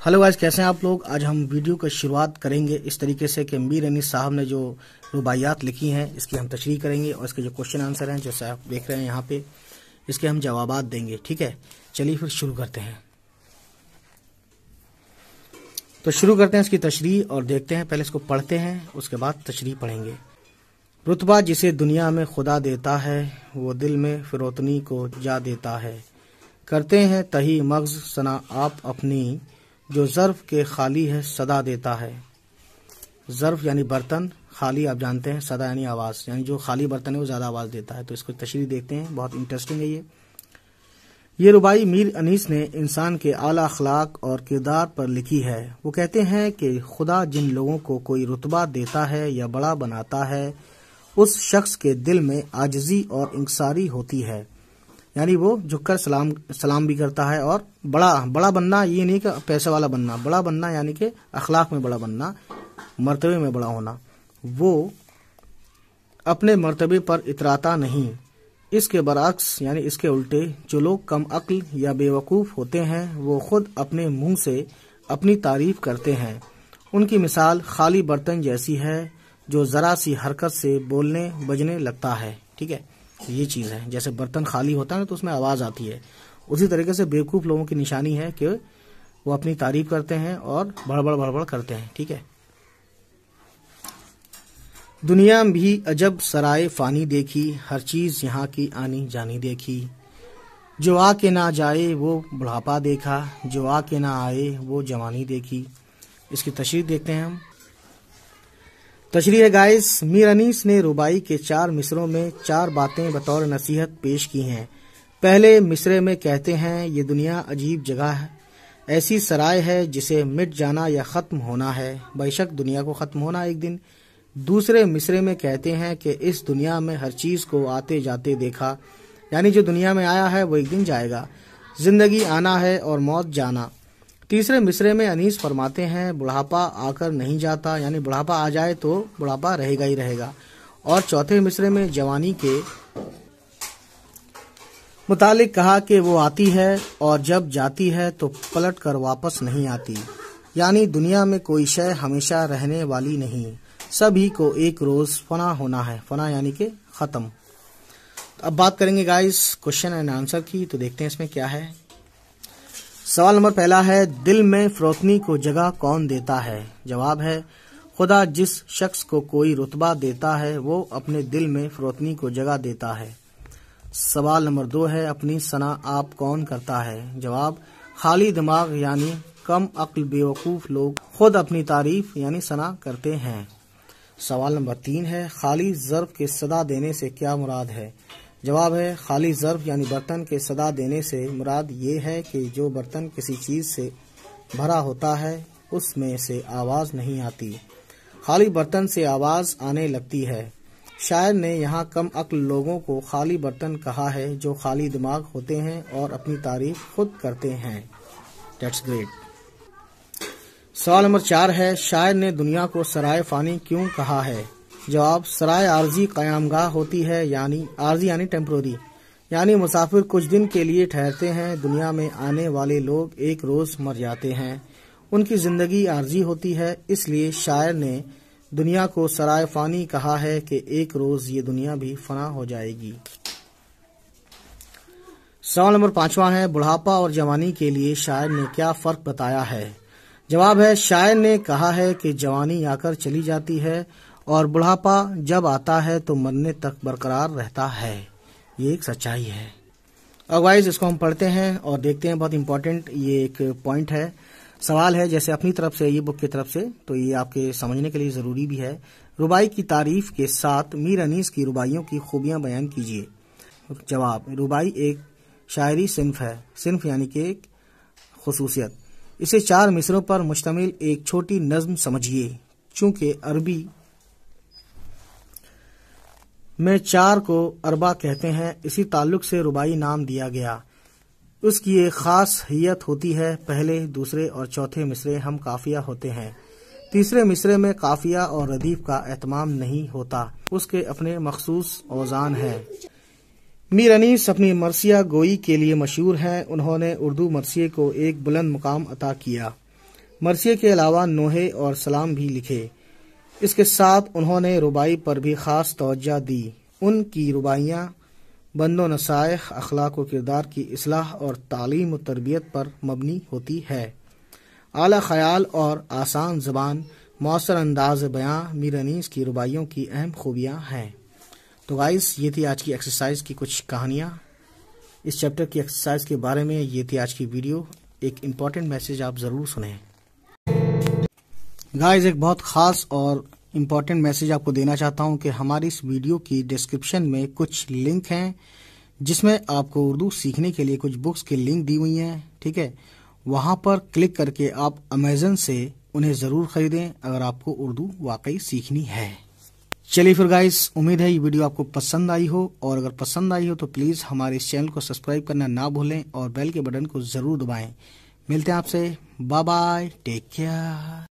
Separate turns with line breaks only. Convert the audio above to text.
Hello guys, کیسے ہیں آپ لوگ؟ آج ہم ویڈیو کا شروعات کریں گے اس طریقے سے کہ میر انیس صاحب نے جو رباعیات لکھی ہیں اس کی ہم تشریح کریں گے، اور اس کے جو کوشچن آنسر ہیں جیسے آپ دیکھ رہے ہیں یہاں پہ، اس کے ہم جوابات دیں گے. ٹھیک ہے، چلیے پھر شروع کرتے ہیں. تو شروع کرتے ہیں اس کی تشریح اور دیکھتے ہیں. پہلے اس کو پڑھتے ہیں، اس کے بعد تشریح پڑھیں گے. رتبہ جسے دنیا میں خدا دیتا ہے، وہ دل میں فروتنی کو جا دیتا ہے. کرتے ہیں تہی مغز ثنا آپ اپنی، جو ظرف کے خالی ہے صدا دیتا ہے. ظرف یعنی برتن، خالی آپ جانتے ہیں، صدا یعنی آواز، یعنی جو خالی برتن ہے وہ زیادہ آواز دیتا ہے. تو اس کو تشریح دیکھتے ہیں، بہت انٹرسٹنگ ہے یہ رباعی میر انیس نے انسان کے اعلی اخلاق اور کردار پر لکھی ہے. وہ کہتے ہیں کہ خدا جن لوگوں کو کوئی رتبہ دیتا ہے یا بڑا بناتا ہے، اس شخص کے دل میں عاجزی اور انکساری ہوتی ہے. یعنی وہ جھک کر سلام بھی کرتا ہے. اور بڑا بننا یہ نہیں کہ پیسے والا بننا، بڑا بننا یعنی کہ اخلاق میں بڑا بننا، مرتبے میں بڑا ہونا. وہ اپنے مرتبے پر اتراتا نہیں. اس کے برعکس یعنی اس کے الٹے، جو لوگ کم عقل یا بے وقوف ہوتے ہیں وہ خود اپنے منہ سے اپنی تعریف کرتے ہیں. ان کی مثال خالی برتن جیسی ہے جو ذرا سی حرکت سے بولنے بجنے لگتا ہے. ٹھیک ہے، یہ چیز ہے. جیسے برتن خالی ہوتا ہے تو اس میں آواز آتی ہے، اسی طریقے سے بیوقوف لوگوں کی نشانی ہے کہ وہ اپنی تعریف کرتے ہیں اور بڑبڑ کرتے ہیں. ٹھیک ہے. دنیا بھی عجب سرائے فانی دیکھی، ہر چیز یہاں کی آنی جانی دیکھی. جو آ کے نہ جائے وہ بڑھاپا دیکھا، جو آ کے نہ آئے وہ جوانی دیکھی. اس کی تشریح دیکھتے ہیں ہم. تشریح گائز، میر انیس نے رباعی کے 4 مصروں میں 4 باتیں بطور نصیحت پیش کی ہیں. پہلے مصرے میں کہتے ہیں یہ دنیا عجیب جگہ ہے، ایسی سرائے ہے جسے مٹ جانا یا ختم ہونا ہے، بے شک دنیا کو ختم ہونا ایک دن. دوسرے مصرے میں کہتے ہیں کہ اس دنیا میں ہر چیز کو آتے جاتے دیکھا، یعنی جو دنیا میں آیا ہے وہ ایک دن جائے گا. زندگی آنا ہے اور موت جانا. تیسرے مصرے میں انیس فرماتے ہیں بڑھاپا آ کر نہیں جاتا، یعنی بڑھاپا آ جائے تو بڑھاپا رہے گا ہی رہے گا. اور چوتھے مصرے میں جوانی کے متعلق کہا کہ وہ آتی ہے اور جب جاتی ہے تو پلٹ کر واپس نہیں آتی، یعنی دنیا میں کوئی شے ہمیشہ رہنے والی نہیں، سبھی کو ایک روز فنا ہونا ہے. فنا یعنی کہ ختم. اب بات کریں گے گائز کوشچن اینڈ آنسر کی. تو دیکھتے ہیں اس میں کیا ہے. سوال نمبر پہلا ہے، دل میں فروتنی کو جگہ کون دیتا ہے؟ جواب ہے خدا. جس شخص کو کوئی رتبہ دیتا ہے وہ اپنے دل میں فروتنی کو جگہ دیتا ہے. سوال نمبر 2 ہے، اپنی ثنا آپ کون کرتا ہے؟ جواب، خالی دماغ یعنی کم عقل بے وقوف لوگ خود اپنی تعریف یعنی ثنا کرتے ہیں. سوال نمبر 3 ہے، خالی ظرف کے صدا دینے سے کیا مراد ہے؟ جواب ہے خالی ظرف یعنی برتن کے صدا دینے سے مراد یہ ہے کہ جو برتن کسی چیز سے بھرا ہوتا ہے اس میں سے آواز نہیں آتی، خالی برتن سے آواز آنے لگتی ہے. شاعر نے یہاں کم عقل لوگوں کو خالی برتن کہا ہے جو خالی دماغ ہوتے ہیں اور اپنی تعریف خود کرتے ہیں. That's great. سوال نمبر 4 ہے، شاعر نے دنیا کو سرائے فانی کیوں کہا ہے؟ جواب، سرائے عارضی قیام گاہ ہوتی ہے، یعنی عارضی یعنی ٹیمپرری، یعنی مسافر کچھ دن کے لیے ٹھہرتے ہیں. دنیا میں آنے والے لوگ ایک روز مر جاتے ہیں، ان کی زندگی عارضی ہوتی ہے. اس لیے شاعر نے دنیا کو سرائے فانی کہا ہے کہ ایک روز یہ دنیا بھی فنا ہو جائے گی. سوال نمبر 5 ہے، بڑھاپا اور جوانی کے لیے شاعر نے کیا فرق بتایا ہے؟ جواب ہے شاعر نے کہا ہے کہ جوانی آ کر چلی جاتی ہے اور بڑھاپا جب آتا ہے تو مرنے تک برقرار رہتا ہے. یہ ایک سچائی ہے. اور وائز اس کو ہم پڑھتے ہیں اور دیکھتے ہیں. بہت امپورٹنٹ یہ ایک پوائنٹ ہے، سوال ہے جیسے اپنی طرف سے، یہ بک کی طرف سے، تو یہ آپ کے سمجھنے کے لیے ضروری بھی ہے. رباعی کی تعریف کے ساتھ میر انیس کی رباعیوں کی خوبیاں بیان کیجیے. جواب، رباعی ایک شاعری صنف ہے. صنف یعنی کہ ایک خصوصیت. اسے 4 مصروں پر مشتمل ایک چھوٹی نظم سمجھیے. چونکہ عربی میں 4 کو اربع کہتے ہیں، اسی تعلق سے رباعی نام دیا گیا. اس کی ایک خاص حیت ہوتی ہے. پہلے، دوسرے اور چوتھے مصرے ہم قافیہ ہوتے ہیں. تیسرے مصرے میں قافیہ اور ردیف کا اہتمام نہیں ہوتا، اس کے اپنے مخصوص اوزان ہیں. میر انیس اپنی مرثیہ گوئی کے لیے مشہور ہیں. انہوں نے اردو مرثیے کو ایک بلند مقام عطا کیا. مرثیے کے علاوہ نوحے اور سلام بھی لکھے۔ اس کے ساتھ انہوں نے ربائی پر بھی خاص توجہ دی۔ ان کی ربائیاں بند و نصائح، اخلاق و کردار کی اصلاح اور تعلیم و تربیت پر مبنی ہوتی ہے۔ اعلیٰ خیال اور آسان زبان، مؤثر انداز بیاں میر انیس کی ربائیوں کی اہم خوبیاں ہیں۔ تو گائز، یہ تھی آج کی ایکسرسائز کی کچھ کہانیاں۔ اس چیپٹر کی ایکسرسائز کے بارے میں یہ تھی آج کی ویڈیو۔ ایک امپورٹنٹ میسج آپ ضرور سنیں۔ گائز، ایک بہت خاص اور امپورٹنٹ میسج آپ کو دینا چاہتا ہوں کہ ہماری اس ویڈیو کی ڈسکرپشن میں کچھ لنک ہیں جس میں آپ کو اردو سیکھنے کے لیے کچھ بکس کی لنک دی ہوئی ہیں، ٹھیک ہے؟ وہاں پر کلک کر کے آپ امیزن سے انہیں ضرور خریدیں اگر آپ کو اردو واقعی سیکھنی ہے۔ چلیے پھر گائز، امید ہے یہ ویڈیو آپ کو پسند آئی ہو، اور اگر پسند آئی ہو تو پلیز ہمارے اس چینل کو سبسکرائب کرنا نہ بھولیں اور بیل کے بٹن کو ضرور دبائیں۔ ملتے ہیں آپ سے، بائے بائے، ٹیک کیئر۔